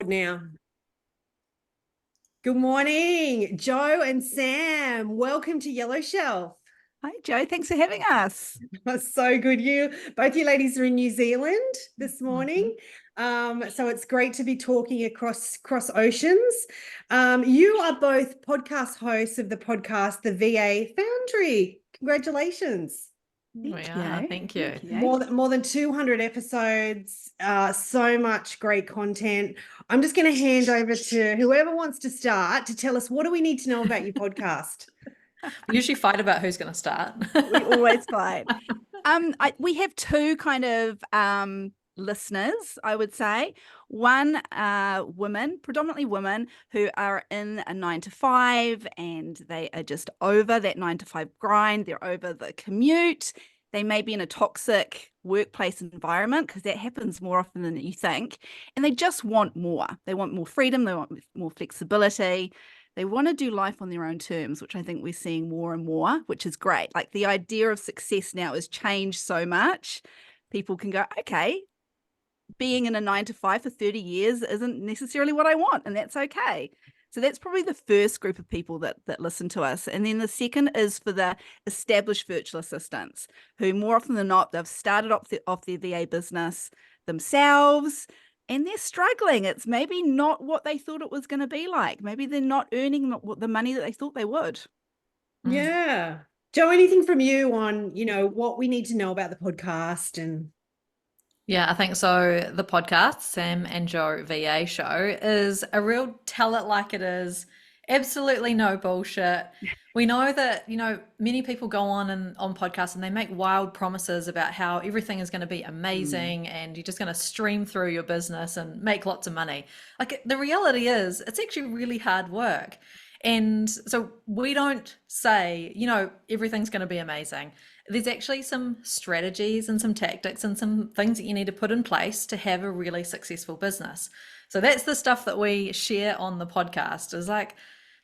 Now. Good morning, Joe and Sam. Welcome to Yellow Shelf. Hi, Joe. Thanks for having us. That's so good. Both you ladies are in New Zealand this morning. So it's great to be talking across oceans. You are both podcast hosts of the podcast, The VA Foundry. Congratulations. Thank you. More than 200 episodes, so much great content. I'm just going to hand over to whoever wants to start to tell us, what do we need to know about your podcast? We usually fight about who's going to start. We always fight. We have two kind of listeners, I would say. One, women, predominantly women, who are in a 9 to 5 and they are just over that 9 to 5 grind. They're over the commute. They may be in a toxic workplace environment, because that happens more often than you think. And they just want more. They want more freedom. They want more flexibility. They want to do life on their own terms, which I think we're seeing more and more, which is great. Like, the idea of success now has changed so much. People can go, okay, being in a 9 to 5 for 30 years isn't necessarily what I want, and that's okay. So that's probably the first group of people that listen to us. And then the second is for the established virtual assistants, who more often than not, they've started off their VA business themselves, and they're struggling. It's maybe not what they thought it was going to be like. Maybe they're not earning the money that they thought they would. Yeah. Joe, anything from you on, what we need to know about the podcast? And Yeah, I think so. The podcast, Sam and Joe VA show, is a real tell it like it is. Absolutely no bullshit. We know that, many people go on podcasts and they make wild promises about how everything is going to be amazing and you're just going to stream through your business and make lots of money. Like, the reality is, it's actually really hard work. And so we don't say, everything's going to be amazing. There's actually some strategies and some tactics and some things that you need to put in place to have a really successful business. So that's the stuff that we share on the podcast, is like,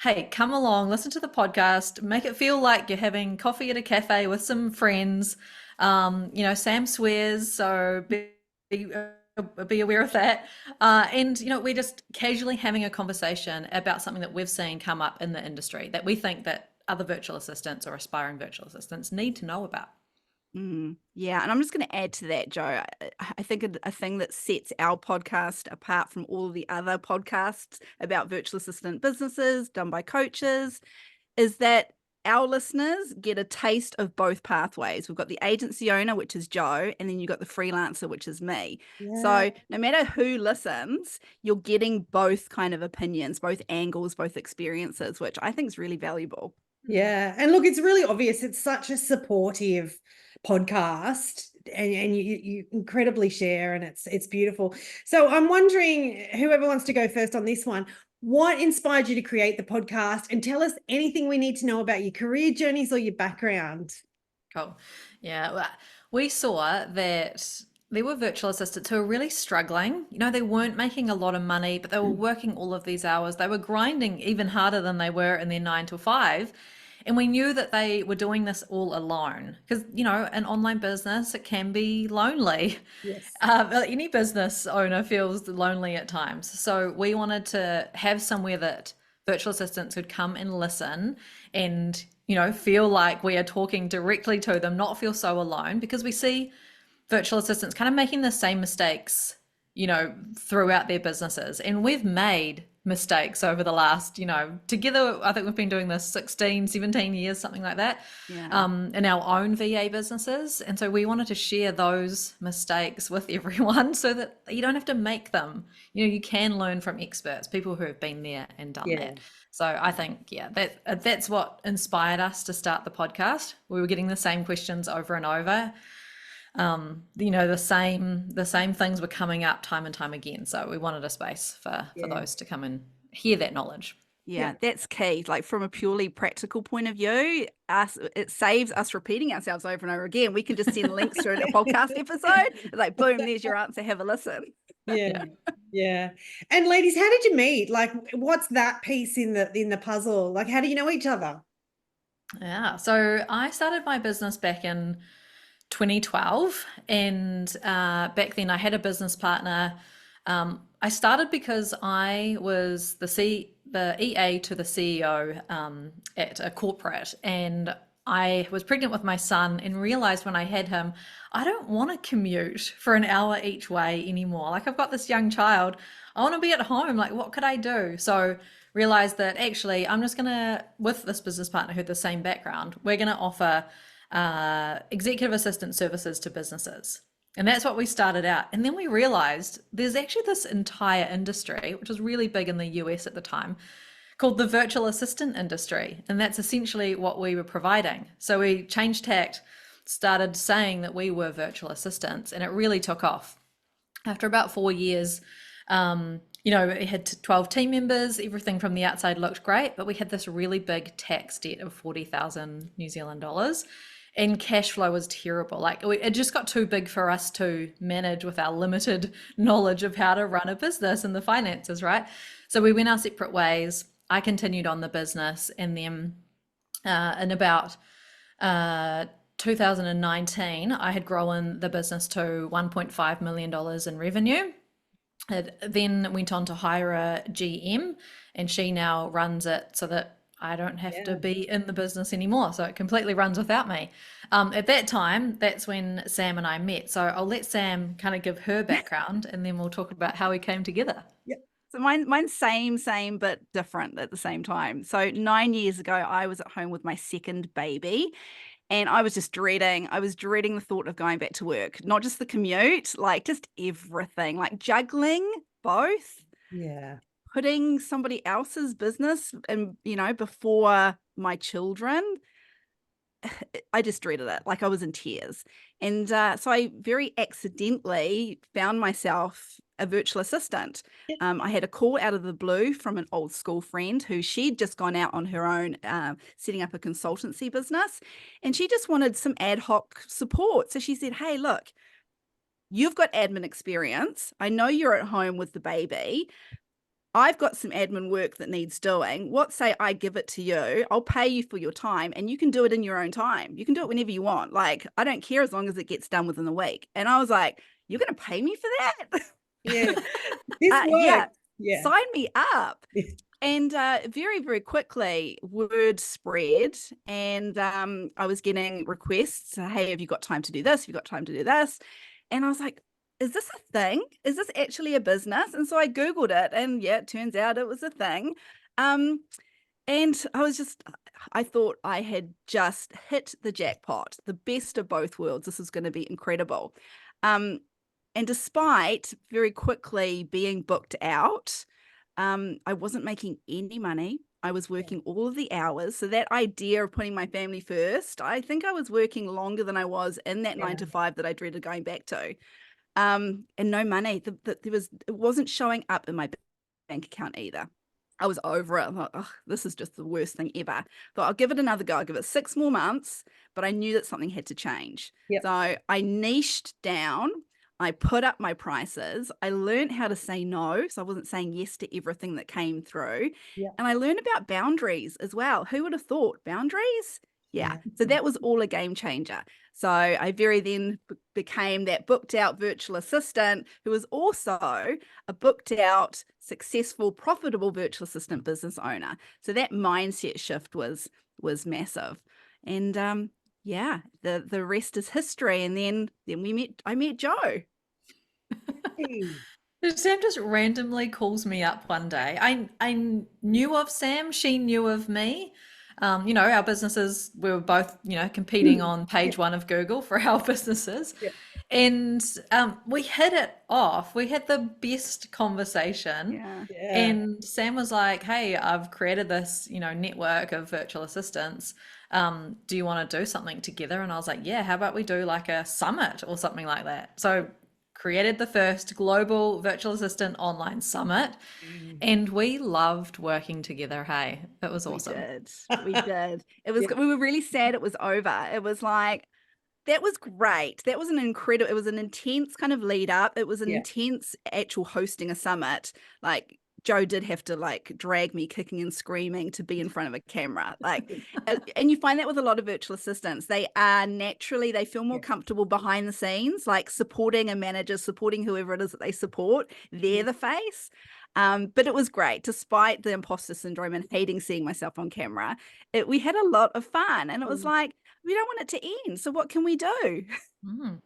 hey, come along, listen to the podcast, make it feel like you're having coffee at a cafe with some friends. Sam swears, so be aware of that. And we're just casually having a conversation about something that we've seen come up in the industry that we think that other virtual assistants or aspiring virtual assistants need to know about. Yeah, and I'm just going to add to that, Joe. I think a thing that sets our podcast apart from all the other podcasts about virtual assistant businesses done by coaches is that our listeners get a taste of both pathways. We've got the agency owner, which is Joe, and then you've got the freelancer, which is me. Yeah. So no matter who listens, you're getting both kind of opinions, both angles, both experiences, which I think is really valuable. Yeah. And look, it's really obvious. It's such a supportive podcast, and you incredibly share, and it's beautiful. So I'm wondering, whoever wants to go first on this one, what inspired you to create the podcast, and tell us anything we need to know about your career journeys or your background. Cool. Yeah. Well, we saw that there were virtual assistants who were really struggling. They weren't making a lot of money, but they were working all of these hours. They were grinding even harder than they were in their 9 to 5. And we knew that they were doing this all alone, because, an online business, it can be lonely. Yes. Any business owner feels lonely at times. So we wanted to have somewhere that virtual assistants could come and listen and, feel like we are talking directly to them, not feel so alone, because we see virtual assistants kind of making the same mistakes, throughout their businesses. And we've made mistakes over the last, together, I think we've been doing this 16, 17 years, something like that, in our own VA businesses. And so we wanted to share those mistakes with everyone so that you don't have to make them. You can learn from experts, people who have been there and done that. So I think, that's what inspired us to start the podcast. We were getting the same questions over and over. The same things were coming up time and time again. So we wanted a space for those to come and hear that knowledge. Yeah, that's key. Like, from a purely practical point of view, it saves us repeating ourselves over and over again. We can just send links to a podcast episode. It's like, boom, there's your answer. Have a listen. Yeah. And ladies, how did you meet? Like, what's that piece in the puzzle? Like, how do you know each other? Yeah. So I started my business back in 2012, and back then I had a business partner. I started because I was the EA to the CEO at a corporate, and I was pregnant with my son and realized when I had him, I don't want to commute for an hour each way anymore. Like, I've got this young child, I want to be at home. Like, what could I do? So realized that actually I'm just gonna, with this business partner who had the same background, we're gonna offer executive assistant services to businesses. And that's what we started out. And then we realized there's actually this entire industry, which was really big in the US at the time, called the virtual assistant industry. And that's essentially what we were providing. So we changed tact, started saying that we were virtual assistants, and it really took off. After about 4 years, we had 12 team members, everything from the outside looked great, but we had this really big tax debt of 40,000 New Zealand dollars. And cash flow was terrible. Like, it just got too big for us to manage with our limited knowledge of how to run a business and the finances, right? So we went our separate ways. I continued on the business, and then in about 2019, I had grown the business to $1.5 million in revenue. It then went on to hire a GM, and she now runs it so that I don't have to be in the business anymore. So it completely runs without me. At that time, that's when Sam and I met. So I'll let Sam kind of give her background, and then we'll talk about how we came together. So mine's same, but different at the same time. So 9 years ago, I was at home with my second baby, and I was dreading the thought of going back to work, not just the commute, like just everything, like juggling both. Yeah. Putting somebody else's business and, before my children, I just dreaded it. Like, I was in tears. And so I very accidentally found myself a virtual assistant. I had a call out of the blue from an old school friend who she'd just gone out on her own, setting up a consultancy business. And she just wanted some ad hoc support. So she said, hey, look, you've got admin experience. I know you're at home with the baby. I've got some admin work that needs doing. What say I give it to you? I'll pay you for your time, and you can do it in your own time. You can do it whenever you want. Like, I don't care as long as it gets done within a week. And I was like, you're going to pay me for that? Yeah. This works. Yeah. Sign me up. And very, very quickly, word spread, and I was getting requests. Hey, have you got time to do this? Have you got time to do this? And I was like, is this a thing? Is this actually a business? And so I Googled it, and it turns out it was a thing. And I thought I had just hit the jackpot, the best of both worlds. This is going to be incredible. And despite very quickly being booked out, I wasn't making any money. I was working all of the hours. So that idea of putting my family first, I think I was working longer than I was in that 9 to 5 that I dreaded going back to. And no money. It wasn't showing up in my bank account either. I was over it. I thought, oh, this is just the worst thing ever. Thought, I'll give it another go. I'll give it 6 more months, but I knew that something had to change. Yep. So I niched down. I put up my prices. I learned how to say no. So I wasn't saying yes to everything that came through. Yep. And I learned about boundaries as well. Who would have thought boundaries? Yeah. So that was all a game changer. So I then became that booked out virtual assistant who was also a booked out, successful, profitable virtual assistant business owner. So that mindset shift was massive. And the rest is history. And then I met Jo. Sam just randomly calls me up one day. I knew of Sam, she knew of me. Our businesses, we were both, competing on page 1 of Google for our businesses. Yeah. And we hit it off. We had the best conversation. Yeah. And Sam was like, hey, I've created this, network of virtual assistants. Do you want to do something together? And I was like, yeah, how about we do like a summit or something like that? So created the first global virtual assistant online summit, and we loved working together. Hey, it was awesome. We did. We were really sad it was over. It was like, that was great. That was it was an intense kind of lead up. It was an intense actual hosting a summit. Like, Joe did have to like drag me kicking and screaming to be in front of a camera. Like, and you find that with a lot of virtual assistants. They feel more comfortable behind the scenes, like supporting a manager, supporting whoever it is that they support. They're the face. But it was great, despite the imposter syndrome and hating seeing myself on camera. We had a lot of fun, and it was like, we don't want it to end. So what can we do? Mm.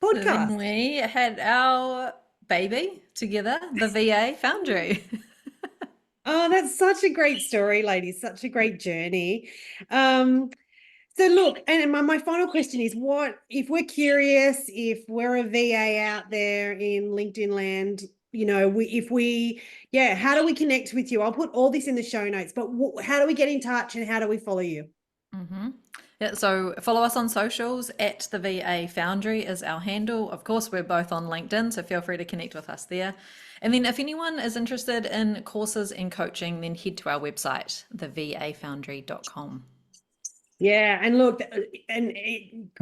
So then Podcast. we had our baby together, the VA Foundry. Oh, that's such a great story, ladies. Such a great journey. So look, and my final question is, what if we're curious, if we're a VA out there in LinkedIn land, you know, how do we connect with you? I'll put all this in the show notes, but how do we get in touch and how do we follow you? Yeah, so follow us on socials at the VA Foundry is our handle. Of course, we're both on LinkedIn, so feel free to connect with us there. And then if anyone is interested in courses and coaching, then head to our website, thevafoundry.com. Yeah, and look, and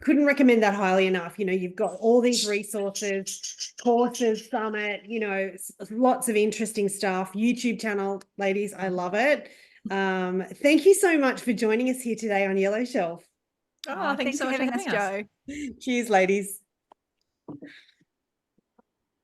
couldn't recommend that highly enough. You know, you've got all these resources, courses, summit, you know, lots of interesting stuff. YouTube channel, ladies, I love it. Thank you so much for joining us here today on Yellow Shelf. Oh, thanks so much for having us, Joe. Cheers, ladies.